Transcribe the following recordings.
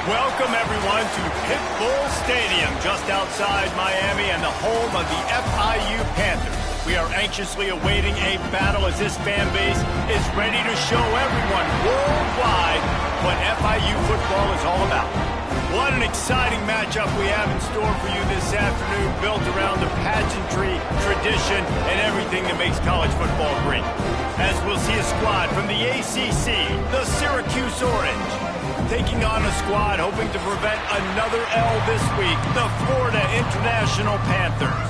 Welcome, everyone, to Pitbull Stadium, just outside Miami and the home of the FIU Panthers. We are anxiously awaiting a battle as this fan base is ready to show everyone worldwide what FIU football is all about. What an exciting matchup we have in store for you this afternoon, built around the pageantry, tradition, and everything that makes college football great. As we'll see a squad from the ACC, the Syracuse Orange, taking on a squad hoping to prevent another L this week, the Florida International Panthers.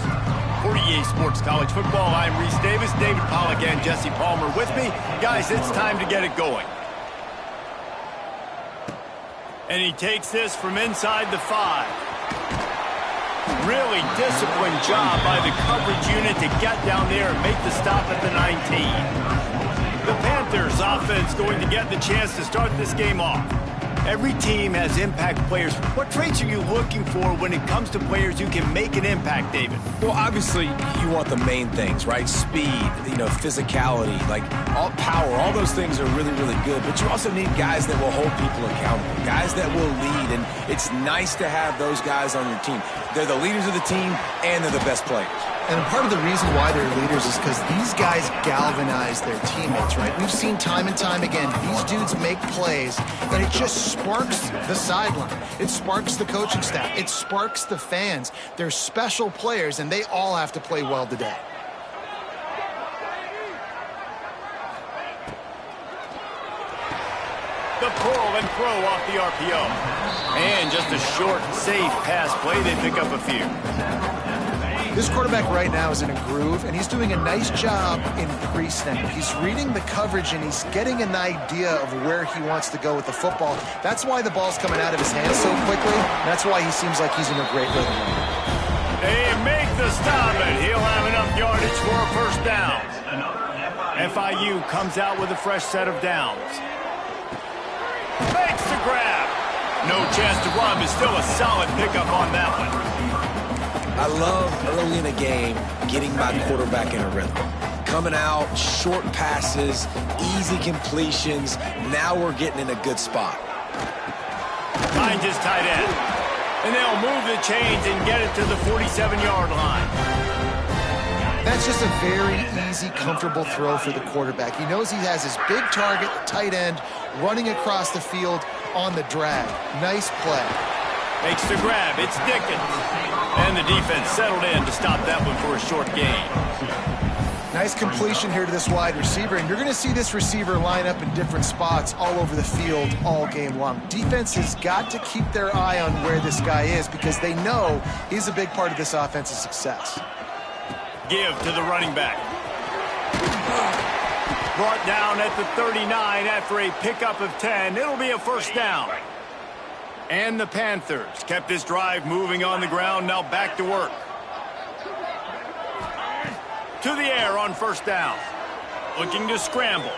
For EA Sports College Football, I'm Reese Davis, David Pollack, and Jesse Palmer with me. Guys, it's time to get it going. And he takes this from inside the 5. Really disciplined job by the coverage unit to get down there and make the stop at the 19. The Panthers offense going to get the chance to start this game off. Every team has impact players. What traits are you looking for when it comes to players who can make an impact, David? Well, obviously, you want the main things, right? Speed, physicality, like all power, all those things are really, really good. But you also need guys that will hold people accountable, guys that will lead. And it's nice to have those guys on your team. They're the leaders of the team, and they're the best players. And part of the reason why they're leaders is because these guys galvanize their teammates, right? We've seen time and time again, these dudes make plays, and it just sparks the sideline. It sparks the coaching staff. It sparks the fans. They're special players, and they all have to play well today. The pull and throw off the RPO. And just a short, safe pass play. They pick up a few. This quarterback right now is in a groove, and he's doing a nice job in pre-snap. He's reading the coverage, and he's getting an idea of where he wants to go with the football. That's why the ball's coming out of his hands so quickly. That's why he seems like he's in a great rhythm. They make the stop, and he'll have enough yardage for a first down. FIU comes out with a fresh set of downs. Makes the grab. No chance to run, but still a solid pickup on that one. I love early in a game getting my quarterback in a rhythm. Coming out, short passes, easy completions. Now we're getting in a good spot. Finds his tight end. And they'll move the chains and get it to the 47-yard line. That's just a very easy, comfortable throw for the quarterback. He knows he has his big target, tight end, running across the field on the drag. Nice play. Makes the grab. It's Dickens. And the defense settled in to stop that one for a short gain. Nice completion here to this wide receiver, and you're going to see this receiver line up in different spots all over the field all game long. Defense has got to keep their eye on where this guy is because they know he's a big part of this offense's success. Give to the running back. Brought down at the 39 after a pickup of 10. It'll be a first down. And the Panthers kept this drive moving on the ground, now back to work. To the air on first down. Looking to scramble.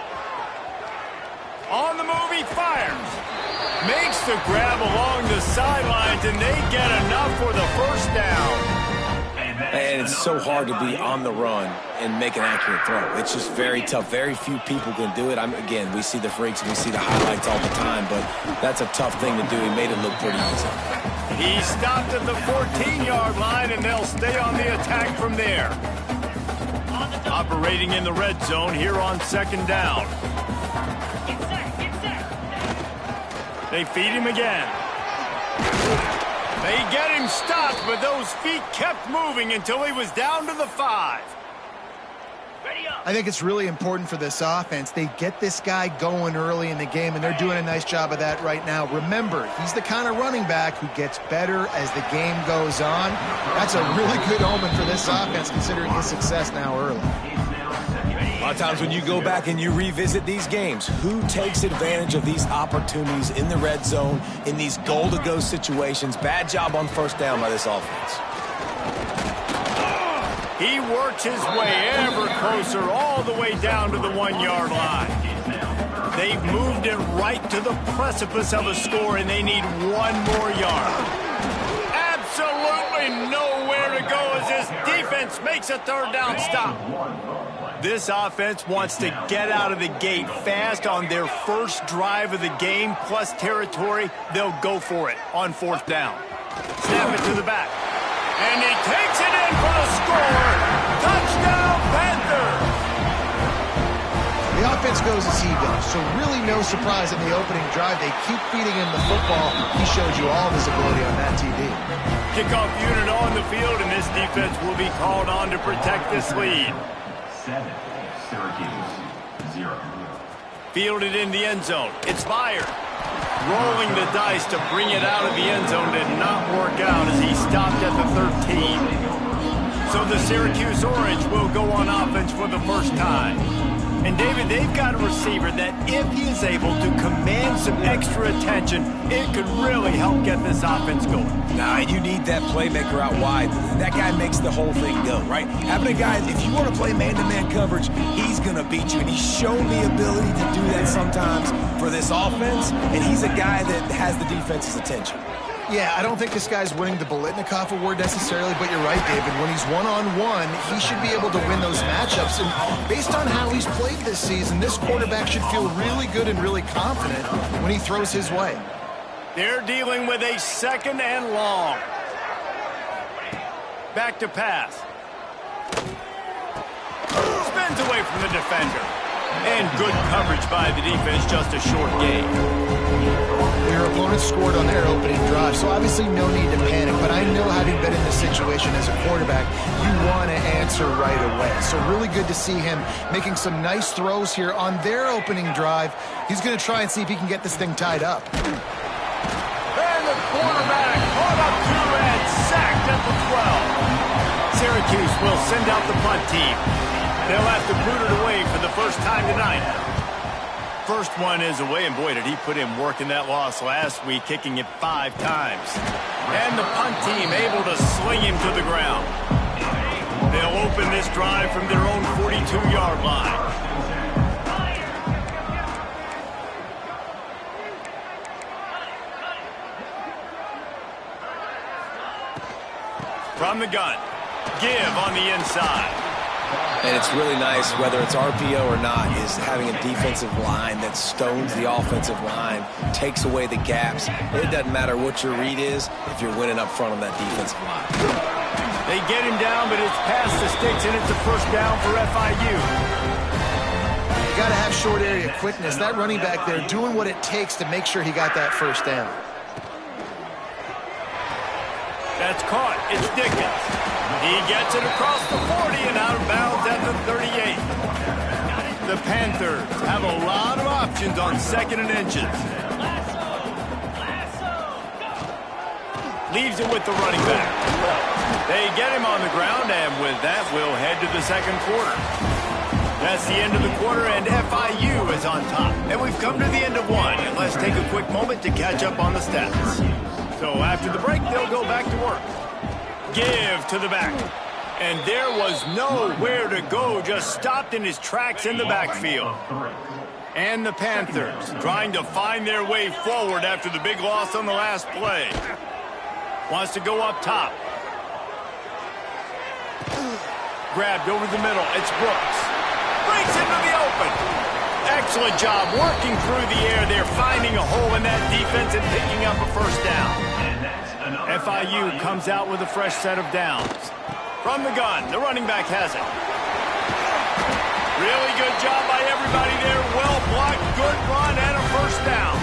On the move, he fires. Makes the grab along the sidelines, and they get enough for the first down. And it's so hard to be on the run and make an accurate throw. It's just very tough. Very few people can do it. Again, we see the freaks and we see the highlights all the time, but that's a tough thing to do. He made it look pretty easy. He stopped at the 14-yard line, and they'll stay on the attack from there. Operating in the red zone here on second down. They feed him again. They get him stopped, but those feet kept moving until he was down to the 5. I think it's really important for this offense. They get this guy going early in the game, and they're doing a nice job of that right now. Remember, he's the kind of running back who gets better as the game goes on. That's a really good omen for this offense, considering his success now early. A lot of times when you go back and you revisit these games, who takes advantage of these opportunities in the red zone, in these goal-to-go situations? Bad job on first down by this offense. He works his way ever closer all the way down to the 1-yard line. They've moved it right to the precipice of a score, and they need one more yard. Absolutely nowhere to go as this defense makes a third down stop. This offense wants to get out of the gate fast on their first drive of the game, plus territory. They'll go for it on 4th down. Snap it to the back. And he takes it in for the score. Touchdown, Panthers! The offense goes as he goes, so really no surprise in the opening drive. They keep feeding him the football. He showed you all of his ability on that TV. Kickoff unit on the field, and this defense will be called on to protect this lead. 7, Syracuse, 0. Fielded in the end zone. It's fired. Rolling the dice to bring it out of the end zone did not work out as he stopped at the 13. So the Syracuse Orange will go on offense for the first time. And, David, they've got a receiver that if he is able to command some extra attention, it could really help get this offense going. Nah, you need that playmaker out wide. That guy makes the whole thing go, right? Having a guy, if you want to play man-to-man coverage, he's going to beat you. And he's shown the ability to do that sometimes for this offense. And he's a guy that has the defense's attention. Yeah, I don't think this guy's winning the Bolitnikoff Award necessarily, but you're right, David. When he's one-on-one, he should be able to win those matchups. And based on how he's played this season, this quarterback should feel really good and really confident when he throws his way. They're dealing with a 2nd and long. Back to pass. Spins away from the defender. And good coverage by the defense, just a short gain. Your opponent scored on their opening drive, so obviously no need to panic. But I know, having been in this situation as a quarterback, you want to answer right away. So really good to see him making some nice throws here on their opening drive. He's going to try and see if he can get this thing tied up. And the quarterback caught up to and sacked at the 12. Syracuse will send out the punt team. They'll have to boot it away for the first time tonight. First one is away, and boy, did he put in work in that loss last week, kicking it 5 times. And the punt team able to sling him to the ground. They'll open this drive from their own 42-yard line. From the gun, give on the inside. And it's really nice, whether it's RPO or not, is having a defensive line that stones the offensive line, takes away the gaps. It doesn't matter what your read is if you're winning up front on that defensive line. They get him down, but it's past the sticks, and it's a first down for FIU. You got to have short area quickness. That running back there doing what it takes to make sure he got that first down. That's caught. It's Dickens. He gets it across the 40 and out of bounds at the 38. The Panthers have a lot of options on 2nd and inches. Leaves it with the running back. They get him on the ground, and with that, we'll head to the 2nd quarter. That's the end of the quarter, and FIU is on top. And we've come to the end of one, and let's take a quick moment to catch up on the stats. So after the break, they'll go back to work. Give to the back. And there was nowhere to go, just stopped in his tracks in the backfield. And the Panthers trying to find their way forward after the big loss on the last play. Wants to go up top. Grabbed over the middle. It's Brooks. Breaks into the open. Excellent job working through the air. They're finding a hole in that defense and picking up a first down. FIU comes out with a fresh set of downs. From the gun, the running back has it. Really good job by everybody there. Well blocked, good run, and a first down.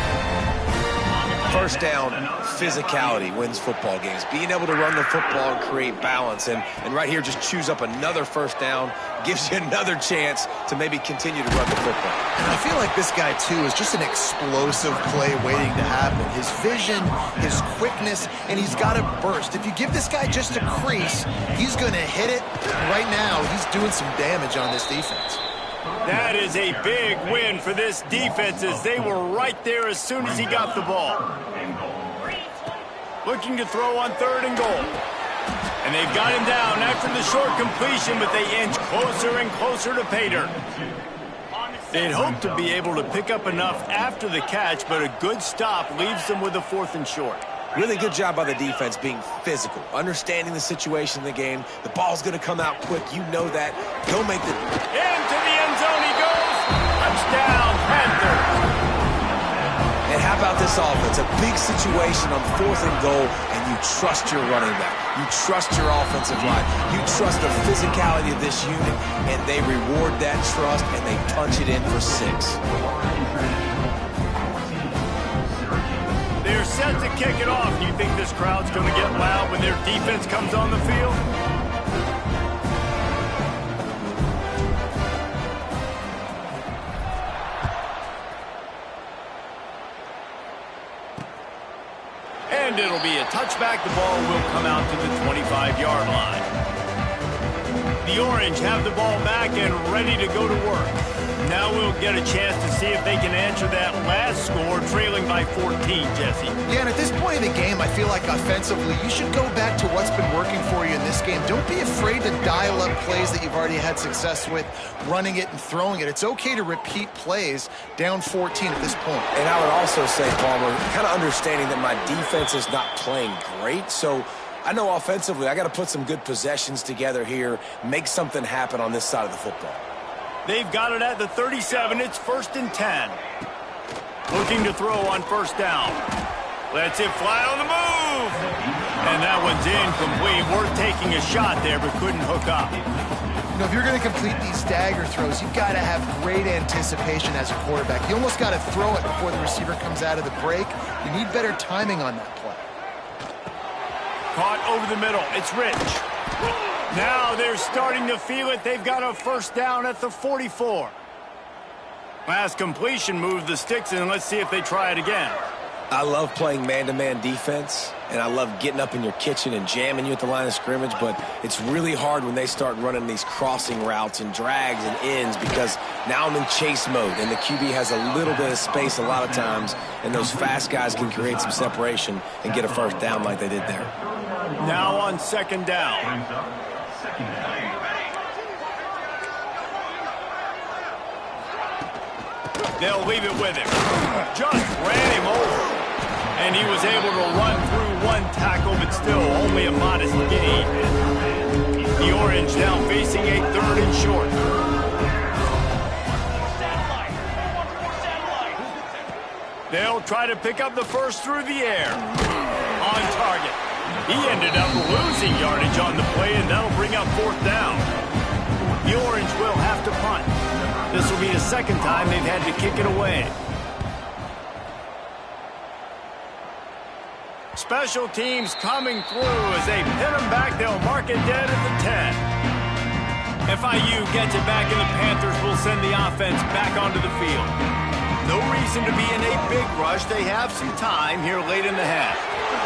First down, physicality wins football games. Being able to run the football and create balance. And right here, just choose up another first down. Gives you another chance to maybe continue to run the football. And I feel like this guy, too, is just an explosive play waiting to happen. His vision, his quickness, and he's got a burst. If you give this guy just a crease, he's going to hit it. Right now, he's doing some damage on this defense. That is a big win for this defense as they were right there as soon as he got the ball. Looking to throw on 3rd and goal. And they've got him down after the short completion, but they inch closer and closer to pay dirt. They'd hoped to be able to pick up enough after the catch, but a good stop leaves them with a 4th and short. Really good job by the defense being physical, understanding the situation in the game. The ball's going to come out quick. You know that. Go make the... Into the end zone he goes. Touchdown, Panthers. And how about this offense? A big situation on 4th and goal, and you trust your running back. You trust your offensive line. You trust the physicality of this unit, and they reward that trust, and they punch it in for 6. They're set to kick it off. Do you think this crowd's going to get loud when their defense comes on the field? And it'll be a touchback. The ball will come out to the 25-yard line. The Orange have the ball back and ready to go to work. Now we'll get a chance to see if they can answer that last score, trailing by 14, Jesse. Yeah, and at this point in the game, I feel like offensively, you should go back to what's been working for you in this game. Don't be afraid to dial up plays that you've already had success with, running it and throwing it. It's okay to repeat plays down 14 at this point. And I would also say, Palmer, kind of understanding that my defense is not playing great, so I know offensively I got to put some good possessions together here, make something happen on this side of the football. They've got it at the 37. It's 1st and 10. Looking to throw on 1st down. Lets it fly on the move. And that one's incomplete. Worth taking a shot there, but couldn't hook up. You know, if you're going to complete these stagger throws, you've got to have great anticipation as a quarterback. You almost got to throw it before the receiver comes out of the break. You need better timing on that play. Caught over the middle. It's Rich. Now they're starting to feel it. They've got a 1st down at the 44. Last completion moved the sticks in. Let's see if they try it again. I love playing man-to-man defense, and I love getting up in your kitchen and jamming you at the line of scrimmage, but it's really hard when they start running these crossing routes and drags and ends because now I'm in chase mode, and the QB has a little bit of space a lot of times, and those fast guys can create some separation and get a 1st down like they did there. Now on 2nd down. They'll leave it with him. Just ran him over. And he was able to run through one tackle, but still only a modest gain. The Orange now facing a 3rd and short. They'll try to pick up the 1st through the air. On target. He ended up losing yardage on the play, and that'll bring up 4th down. The Orange will have to punt. This will be the 2nd time they've had to kick it away. Special teams coming through as they pin them back. They'll mark it dead at the 10. FIU gets it back, and the Panthers will send the offense back onto the field. No reason to be in a big rush. They have some time here late in the half.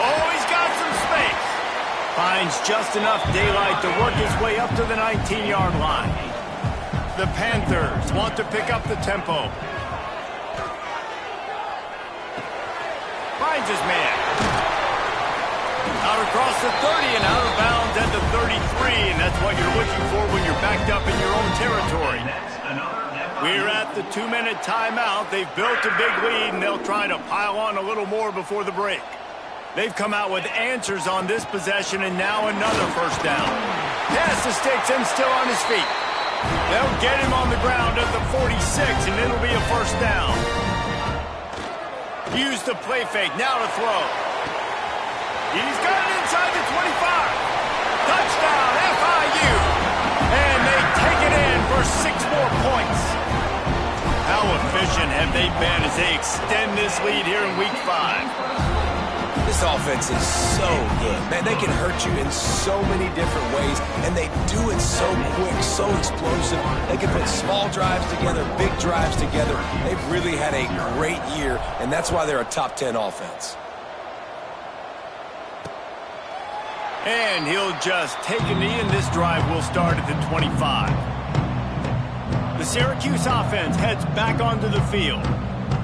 Oh, he's got some space. Finds just enough daylight to work his way up to the 19-yard line. The Panthers want to pick up the tempo. Finds his man. Out across the 30 and out of bounds at the 33, and that's what you're looking for when you're backed up in your own territory. We're at the 2-minute timeout. They've built a big lead, and they'll try to pile on a little more before the break. They've come out with answers on this possession, and now another 1st down. Pass the sticks and still on his feet. They'll get him on the ground at the 46, and it'll be a 1st down. Use the play fake, now to throw. He's got it inside the 25. Touchdown, FIU. And they take it in for 6 more points. How efficient have they been as they extend this lead here in Week 5? This offense is so good. Man, they can hurt you in so many different ways, and they do it so quick, so explosive. They can put small drives together, big drives together. They've really had a great year, and that's why they're a top 10 offense. And he'll just take a knee, and this drive will start at the 25. The Syracuse offense heads back onto the field.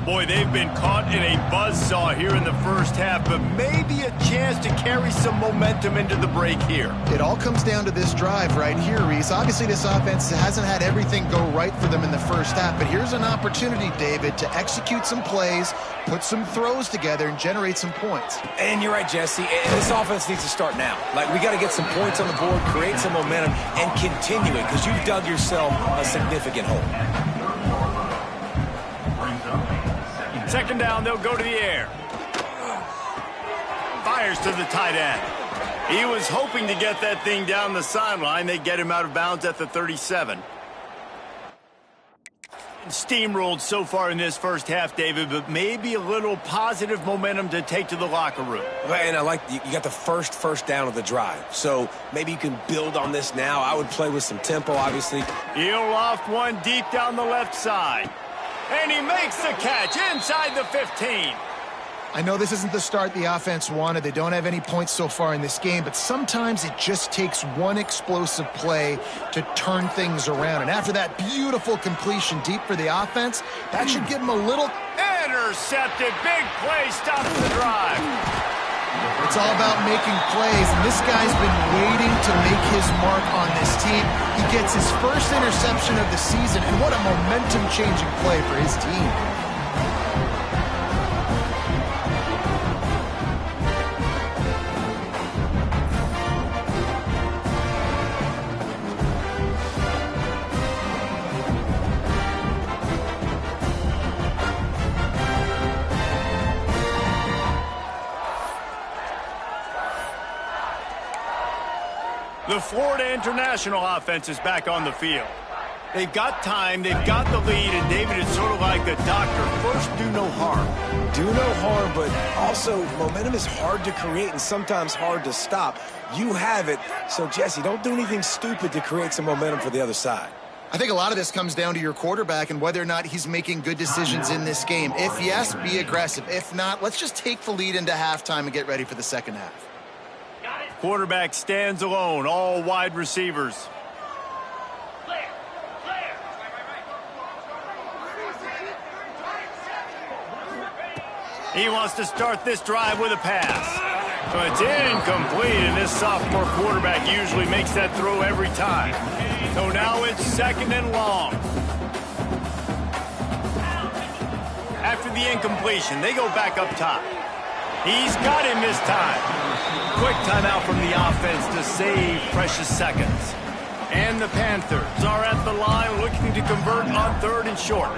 Boy, they've been caught in a buzzsaw here in the first half, but maybe a chance to carry some momentum into the break here. It all comes down to this drive right here, Reese. Obviously, this offense hasn't had everything go right for them in the first half, but here's an opportunity, David, to execute some plays, put some throws together, and generate some points. And you're right, Jesse. And this offense needs to start now. Like, we got to get some points on the board, create some momentum, and continue it, because you've dug yourself a significant hole. Second down, they'll go to the air. Fires to the tight end. He was hoping to get that thing down the sideline. They get him out of bounds at the 37. Steamrolled so far in this first half, David, but maybe a little positive momentum to take to the locker room. And I like you got the first down of the drive. So maybe you can build on this now. I would play with some tempo, obviously. He'll loft one deep down the left side. And he makes the catch inside the 15. I know this isn't the start the offense wanted. They don't have any points so far in this game, but sometimes it just takes one explosive play to turn things around. And after that beautiful completion deep for the offense, that should give them a little... Intercepted. Big play stops the drive. It's all about making plays, and this guy's been waiting to make his mark on this team. He gets his first interception of the season, and what a momentum-changing play for his team. The Florida International offense is back on the field. They've got time, they've got the lead, and David, is sort of like the doctor. First, do no harm. Do no harm, but also momentum is hard to create and sometimes hard to stop. You have it, so Jesse, don't do anything stupid to create some momentum for the other side. I think a lot of this comes down to your quarterback and whether or not he's making good decisions in this game. If yes, be aggressive. If not, let's just take the lead into halftime and get ready for the second half. Quarterback stands alone, all wide receivers. He wants to start this drive with a pass. So it's incomplete, and this sophomore quarterback usually makes that throw every time. So now it's second and long. After the incompletion, they go back up top. He's got him this time. Quick timeout from the offense to save precious seconds. And the Panthers are at the line looking to convert on third and short.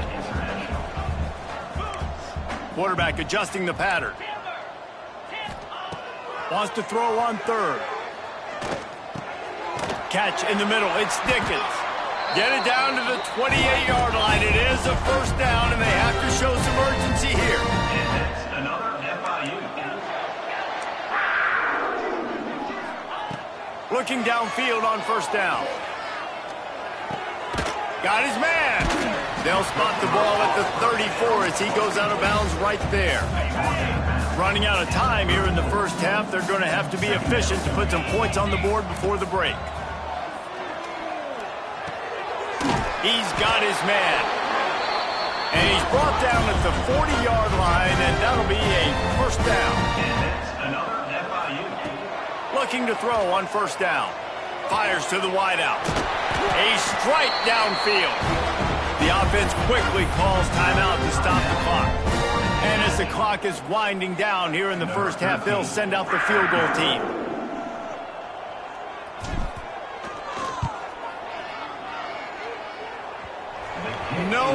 Quarterback adjusting the pattern. Wants to throw on third. Catch in the middle. It's Dickens. Get it down to the 28-yard line. It is a first down, and they have to show some urgency here. And it's another FIU. Looking downfield on first down. Got his man. They'll spot the ball at the 34 as he goes out of bounds right there. Running out of time here in the first half. They're going to have to be efficient to put some points on the board before the break. He's got his man. And he's brought down at the 40-yard line, and that'll be a first down. And it's another FIU. Looking to throw on first down. Fires to the wideout. A strike downfield. The offense quickly calls timeout to stop the clock. And as the clock is winding down here in the first half, they'll send out the field goal team. No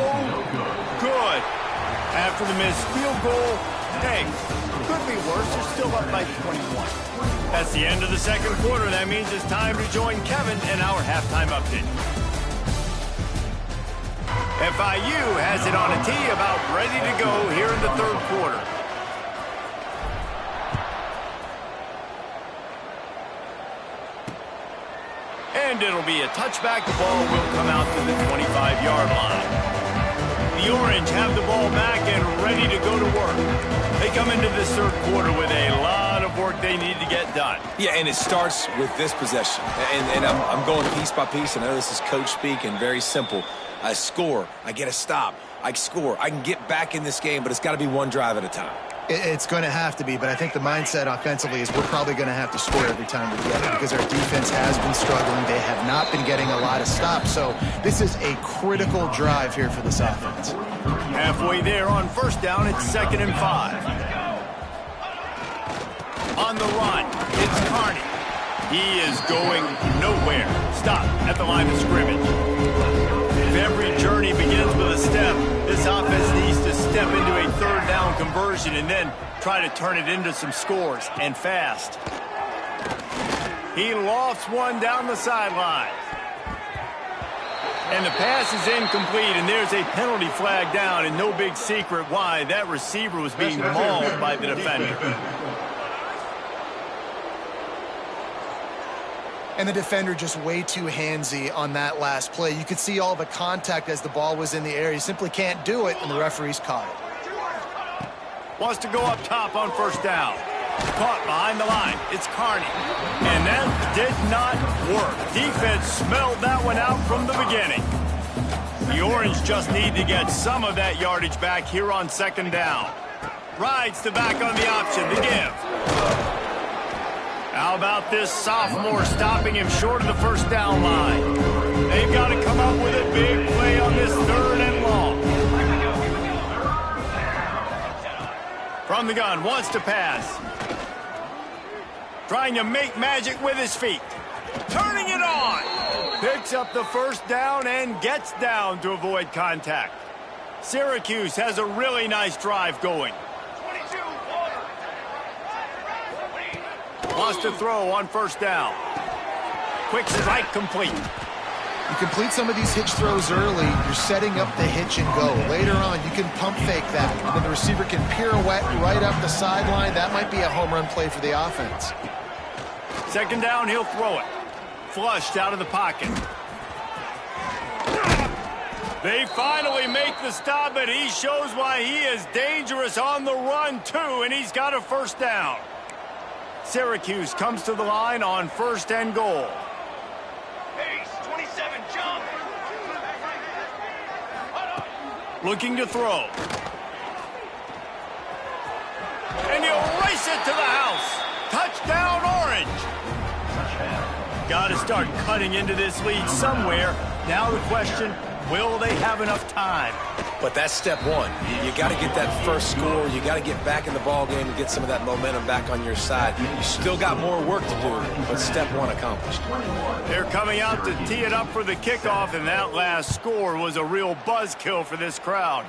good. After the missed field goal, hey, could be worse. They're still up by 21. That's the end of the second quarter. That means it's time to join Kevin in our halftime update. FIU has it on a tee, about ready to go here in the third quarter. And it'll be a touchback. The ball will come out to the 25-yard line. The Orange have the ball back and ready to go to work. They come into this third quarter with a lot of of work they need to get done. Yeah, and it starts with this possession. And I'm going piece by piece. I know this is coach speak and very simple. I score. I get a stop. I score. I can get back in this game, but it's got to be one drive at a time. It's going to have to be, but I think the mindset offensively is we're probably going to have to score every time we get it because our defense has been struggling. They have not been getting a lot of stops, so this is a critical drive here for this offense. Halfway there on first down, it's 2nd and 5. On the run, it's Carney. He is going nowhere. Stop at the line of scrimmage. If every journey begins with a step, this offense needs to step into a 3rd down conversion and then try to turn it into some scores, and fast. He lofts one down the sideline. And the pass is incomplete, and there's a penalty flag down, and no big secret why. That receiver was being mauled by the defender. And the defender just way too handsy on that last play. You could see all the contact as the ball was in the air. You simply can't do it, and the referee's caught it. Wants to go up top on first down. Caught behind the line. It's Carney. And that did not work. Defense smelled that one out from the beginning. The Orange just need to get some of that yardage back here on 2nd down. Rides the back on the option to give. How about this sophomore stopping him short of the first down line? They've got to come up with a big play on this 3rd and long. From the gun, wants to pass. Trying to make magic with his feet. Turning it on. Picks up the first down and gets down to avoid contact. Syracuse has a really nice drive going. Wants to throw on first down. Quick strike complete. You complete some of these hitch throws early, you're setting up the hitch and go. Later on, you can pump fake that, and then the receiver can pirouette right up the sideline. That might be a home run play for the offense. 2nd down, he'll throw it. Flushed out of the pocket. They finally make the stop, and he shows why he is dangerous on the run, too, and he's got a first down. Syracuse comes to the line on 1st and goal. Pace, 27, jump. Looking to throw. And he'll race it to the house. Touchdown, Orange. Got to start cutting into this lead somewhere. Now the question, will they have enough time? But that's step one. You got to get that first score. You got to get back in the ball game and get some of that momentum back on your side. You still got more work to do, but step one accomplished. They're coming out to tee it up for the kickoff, and that last score was a real buzzkill for this crowd.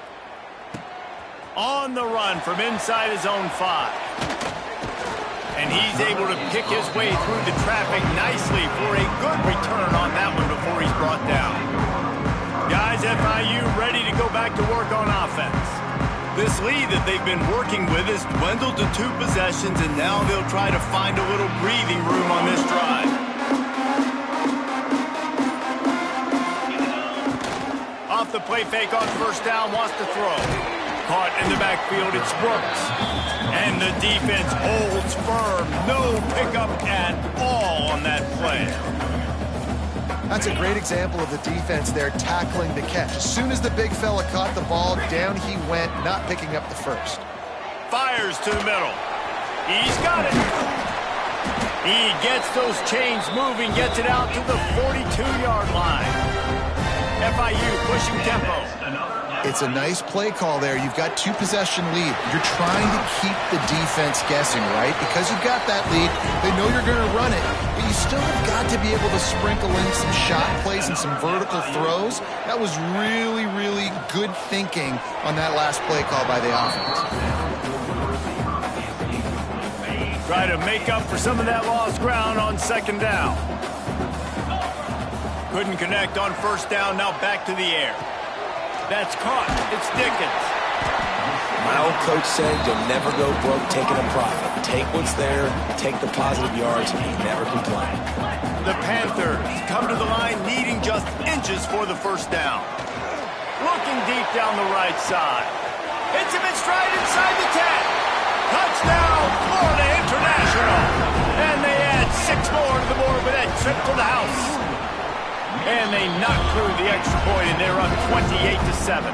On the run from inside his own 5. And he's able to pick his way through the traffic nicely for a good return on that one before he's brought down. Guys, FIU ready to go back to work on offense. This lead that they've been working with has dwindled to 2 possessions, and now they'll try to find a little breathing room on this drive. Off the play fake on first down, wants to throw. Caught in the backfield, it's Brooks. And the defense holds firm. No pickup at all on that play. That's a great example of the defense there tackling the catch. As soon as the big fella caught the ball, down he went, not picking up the first. Fires to the middle. He's got it. He gets those chains moving, gets it out to the 42-yard line. FIU pushing tempo. It's a nice play call there. You've got 2-possession lead. You're trying to keep the defense guessing, right? Because you've got that lead, they know you're going to run it, but you still have got to be able to sprinkle in some shot plays and some vertical throws. That was really, really good thinking on that last play call by the offense. Try to make up for some of that lost ground on 2nd down. Couldn't connect on first down, now back to the air. That's caught. It's Dickens. My old coach said you'll never go broke taking a profit. Take what's there, take the positive yards, and never complain. The Panthers come to the line needing just inches for the first down. Looking deep down the right side. Hits him in stride inside the 10. Touchdown, Florida International. And they add 6 more to the board with that trip to the house. And they knock through the extra point, and they're up 28-7.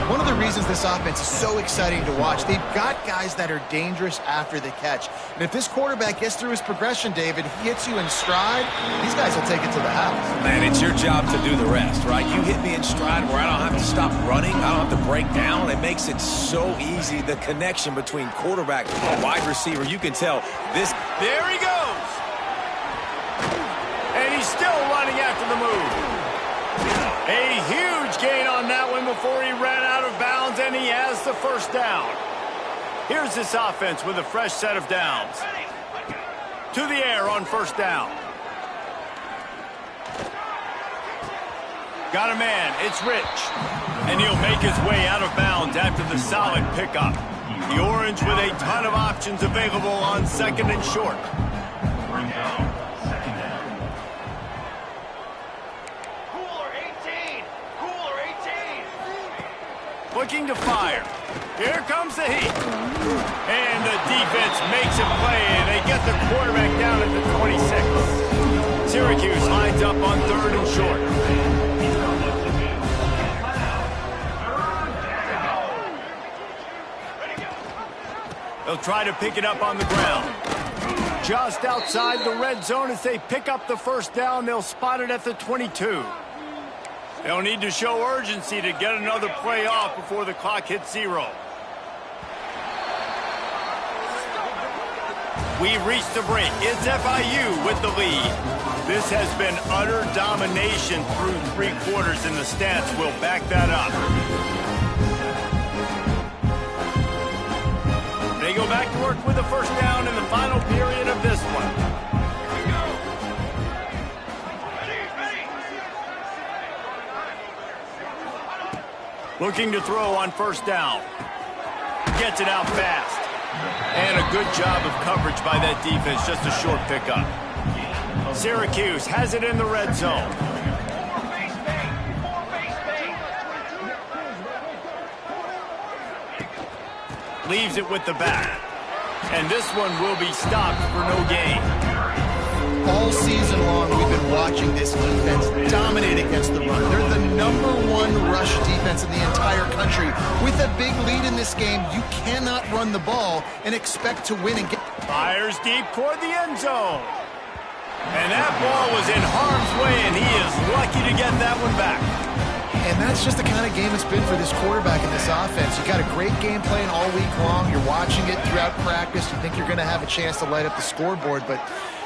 One of the reasons this offense is so exciting to watch, they've got guys that are dangerous after the catch. And if this quarterback gets through his progression, David, he hits you in stride, these guys will take it to the house. Man, it's your job to do the rest, right? You hit me in stride where I don't have to stop running. I don't have to break down. It makes it so easy, the connection between quarterback and wide receiver. You can tell this. There he goes. And he's still running after the move. A huge gain on that one before he ran out of bounds, and he has the first down. Here's this offense with a fresh set of downs. To the air on first down. Got a man, it's Rich. And he'll make his way out of bounds after the solid pickup. The Orange with a ton of options available on second and short. Looking to fire. Here comes the heat. And the defense makes a play, and they get the quarterback down at the 26. Syracuse lines up on third and short. They'll try to pick it up on the ground. Just outside the red zone as they pick up the first down. They'll spot it at the 22. They'll need to show urgency to get another play off before the clock hits 0. We reached the break. It's FIU with the lead. This has been utter domination through 3 quarters, and the stats will back that up. They go back to work with the first down in the final period of this one. Looking to throw on first down. Gets it out fast. And a good job of coverage by that defense. Just a short pickup. Syracuse has it in the red zone. Leaves it with the back. And this one will be stopped for no gain. All season long, we've been watching this defense dominate against the run. They're the #1 rush defense in the entire country. With a big lead in this game, you cannot run the ball and expect to win and get. Fires deep toward the end zone. And that ball was in harm's way, and he is lucky to get that one back. And that's just the kind of game it's been for this quarterback in this offense. You got a great game plan all week long. You're watching it throughout practice. You think you're going to have a chance to light up the scoreboard, but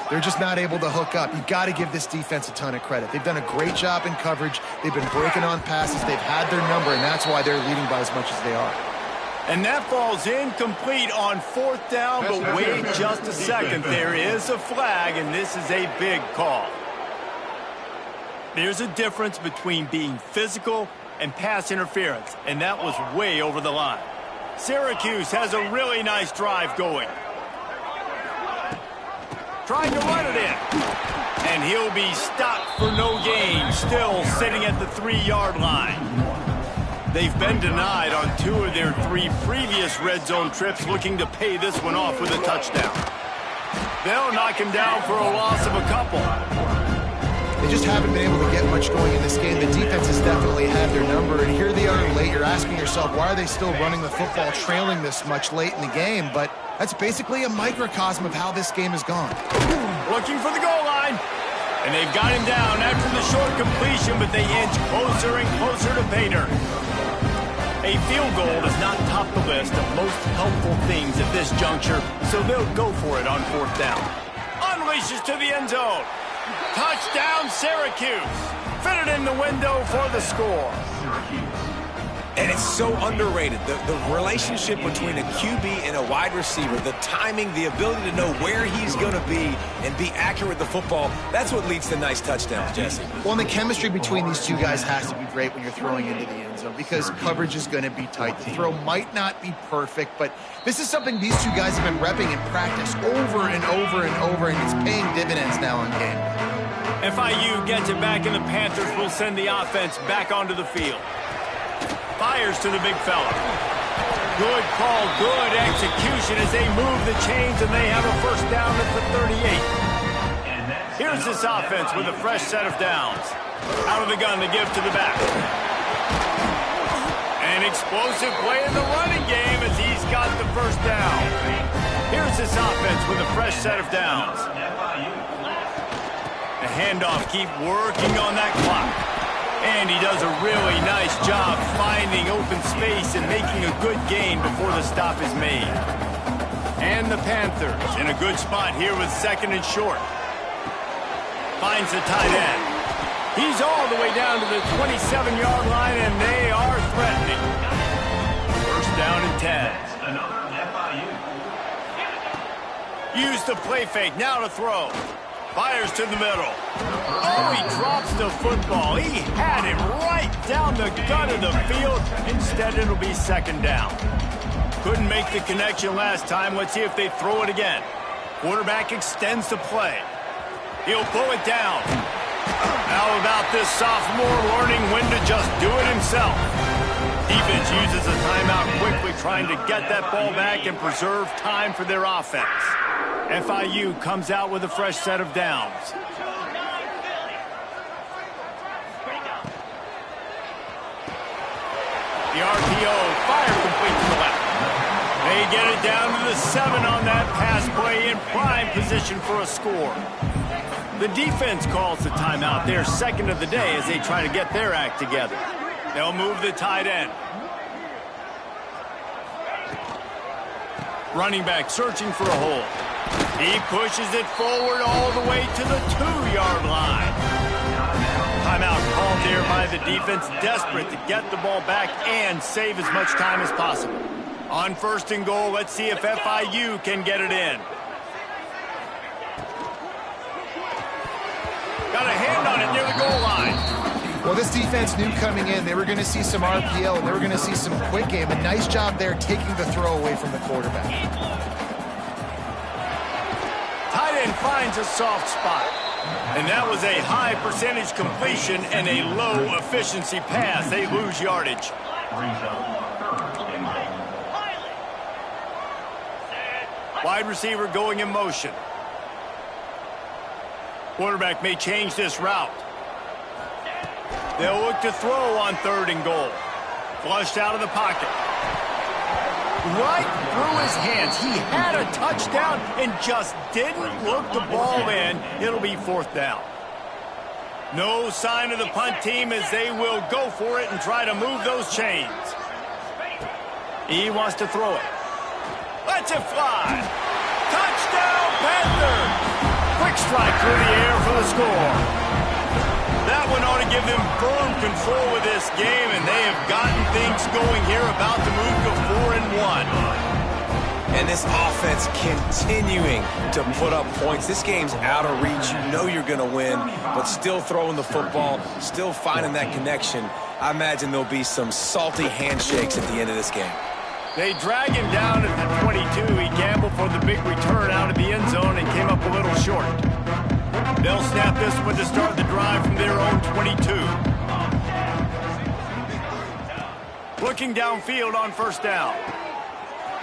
they're just not able to hook up. You've got to give this defense a ton of credit. They've done a great job in coverage. They've been breaking on passes. They've had their number, and that's why they're leading by as much as they are. And that falls incomplete on fourth down, but wait just a second. There is a flag, and this is a big call. There's a difference between being physical and pass interference, and that was way over the line. Syracuse has a really nice drive going. Trying to run it in. And he'll be stopped for no gain, still sitting at the 3-yard line. They've been denied on 2 of their 3 previous red zone trips, looking to pay this one off with a touchdown. They'll knock him down for a loss of a couple. They just haven't been able to get much going in this game. The defense has definitely had their number, and here they are late. You're asking yourself, why are they still running the football trailing this much late in the game? But that's basically a microcosm of how this game has gone. Looking for the goal line. And they've got him down after the short completion, but they inch closer and closer to pay dirt. A field goal does not top the list of most helpful things at this juncture, so they'll go for it on fourth down. Unleashes to the end zone. Touchdown, Syracuse. Fitted in the window for the score. And it's so underrated. The relationship between a QB and a wide receiver, the timing, the ability to know where he's going to be and be accurate with the football, that's what leads to nice touchdowns, Jesse. Well, and the chemistry between these two guys has to be great when you're throwing into the end zone because coverage is going to be tight. The throw might not be perfect, but this is something these two guys have been repping in practice over and over and over, and it's paying dividends now on game day. FIU gets it back, and the Panthers will send the offense back onto the field. Fires to the big fella. Good call, good execution as they move the chains and they have a first down at the 38. Here's this offense with a fresh set of downs. Out of the gun to give to the back. An explosive play in the running game as he's got the first down. Here's this offense with a fresh set of downs. The handoff, keep working on that clock. And he does a really nice job finding open space and making a good gain before the stop is made. And the Panthers in a good spot here with second and short. Finds the tight end. He's all the way down to the 27-yard line, and they are threatening. First down and 10. Use the play fake, now to throw. Fires to the middle. Oh, he drops the football. He had him right down the gut of the field. Instead, it'll be second down. Couldn't make the connection last time. Let's see if they throw it again. Quarterback extends the play. He'll pull it down. How about this sophomore learning when to just do it himself? Defense uses a timeout quickly, trying to get that ball back and preserve time for their offense. FIU comes out with a fresh set of downs. The RPO, fire complete to the left. They get it down to the 7 on that pass play in prime position for a score. The defense calls the timeout. They're second of the day as they try to get their act together. They'll move the tight end. Running back searching for a hole. He pushes it forward all the way to the 2-yard line. Timeout called there by the defense, desperate to get the ball back and save as much time as possible. On first and goal, let's see if FIU can get it in. Got a hand on it near the goal line. Well, this defense knew coming in they were going to see some RPO and they were going to see some quick game. A nice job there taking the throw away from the quarterback. Tight end finds a soft spot. And that was a high percentage completion and a low efficiency pass. They lose yardage. Wide receiver going in motion. Quarterback may change this route. They'll look to throw on third and goal. Flushed out of the pocket. Right through his hands. He had a touchdown and just didn't look the ball in. It'll be fourth down. No sign of the punt team as they will go for it and try to move those chains. He wants to throw it. Lets it fly. Touchdown, Panthers! Quick strike through the air for the score. That one ought to give them firm control of this game, and they have gotten things going here, about to move to 4-1. And this offense continuing to put up points. This game's out of reach. You know you're going to win, but still throwing the football, still finding that connection. I imagine there'll be some salty handshakes at the end of this game. They drag him down at the 22. He gambled for the big return out of the end zone and came up a little short. They'll snap this one to start the drive from their own 22. Looking downfield on first down.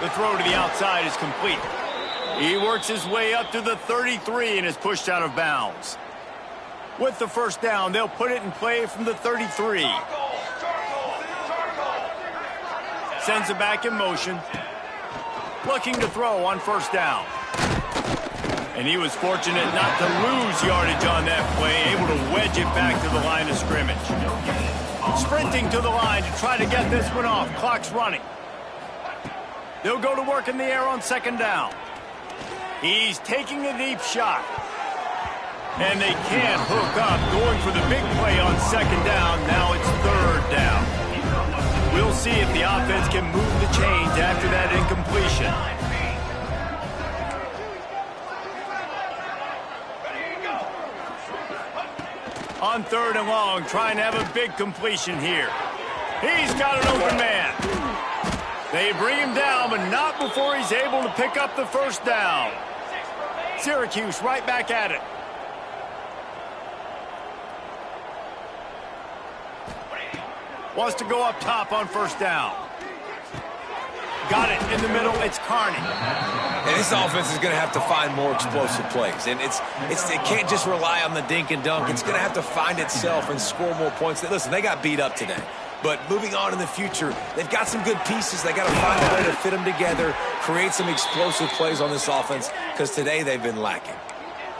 The throw to the outside is complete. He works his way up to the 33 and is pushed out of bounds. With the first down, they'll put it in play from the 33. Sends it back in motion. Looking to throw on first down. And he was fortunate not to lose yardage on that play, able to wedge it back to the line of scrimmage. Sprinting to the line to try to get this one off. Clock's running. They'll go to work in the air on second down. He's taking a deep shot. And they can't hook up, going for the big play on second down. Now it's third down. We'll see if the offense can move the chains after that incompletion. On third and long, trying to have a big completion here. He's got an open man. They bring him down, but not before he's able to pick up the first down. Syracuse right back at it. Wants to go up top on first down. Got it in the middle. It's Carney. And this offense is going to have to find more explosive plays. And it can't just rely on the dink and dunk. It's going to have to find itself and score more points. Listen, they got beat up today. But moving on in the future, they've got some good pieces. They got to find a way to fit them together, create some explosive plays on this offense, because today they've been lacking.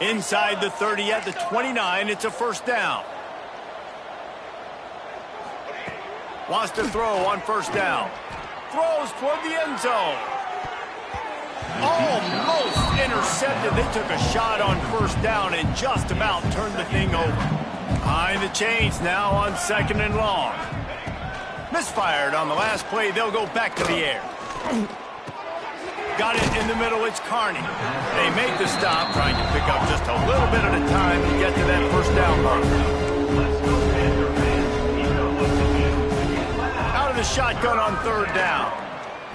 Inside the 30 at the 29, it's a first down. Wants to throw on first down. Throws toward the end zone. Almost intercepted. They took a shot on first down and just about turned the thing over. Behind the chains now on second and long. Misfired on the last play. They'll go back to the air. Got it in the middle. It's Carney. They make the stop, trying to pick up just a little bit at a time to get to that first down mark. Out of the shotgun on third down.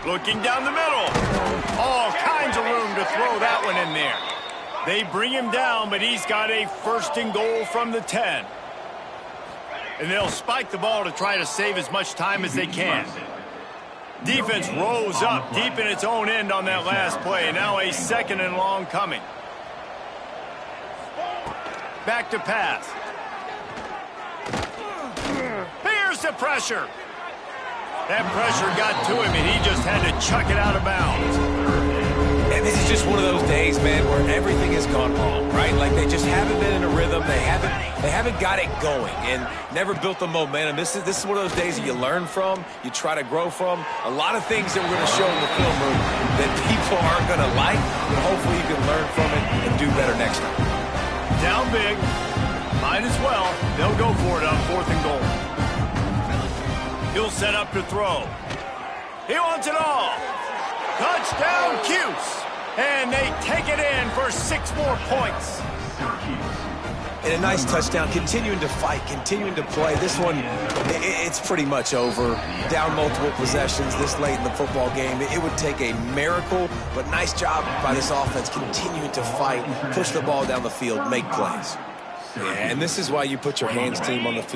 Looking down the middle. All kinds of room to throw that one in there. They bring him down, but he's got a first and goal from the 10. And they'll spike the ball to try to save as much time as they can. Defense rose up deep in its own end on that last play. Now a second and long coming. Back to pass. Here's the pressure. That pressure got to him, and he just had to chuck it out of bounds. And this is just one of those days, man, where everything has gone wrong, right? Like they just haven't been in a rhythm. They haven't got it going and never built the momentum. This is one of those days that you learn from, you try to grow from. A lot of things that we're going to show in the film room that people aren't going to like, but hopefully you can learn from it and do better next time. Down big. Might as well. They'll go for it on fourth and goal. He'll set up to throw. He wants it all. Touchdown, Cuse. And they take it in for 6 more points. And a nice touchdown, continuing to fight, continuing to play. This one, it's pretty much over. Down multiple possessions this late in the football game. It would take a miracle, but nice job by this offense continuing to fight, push the ball down the field, make plays. Yeah, and this is why you put your hands team on the field.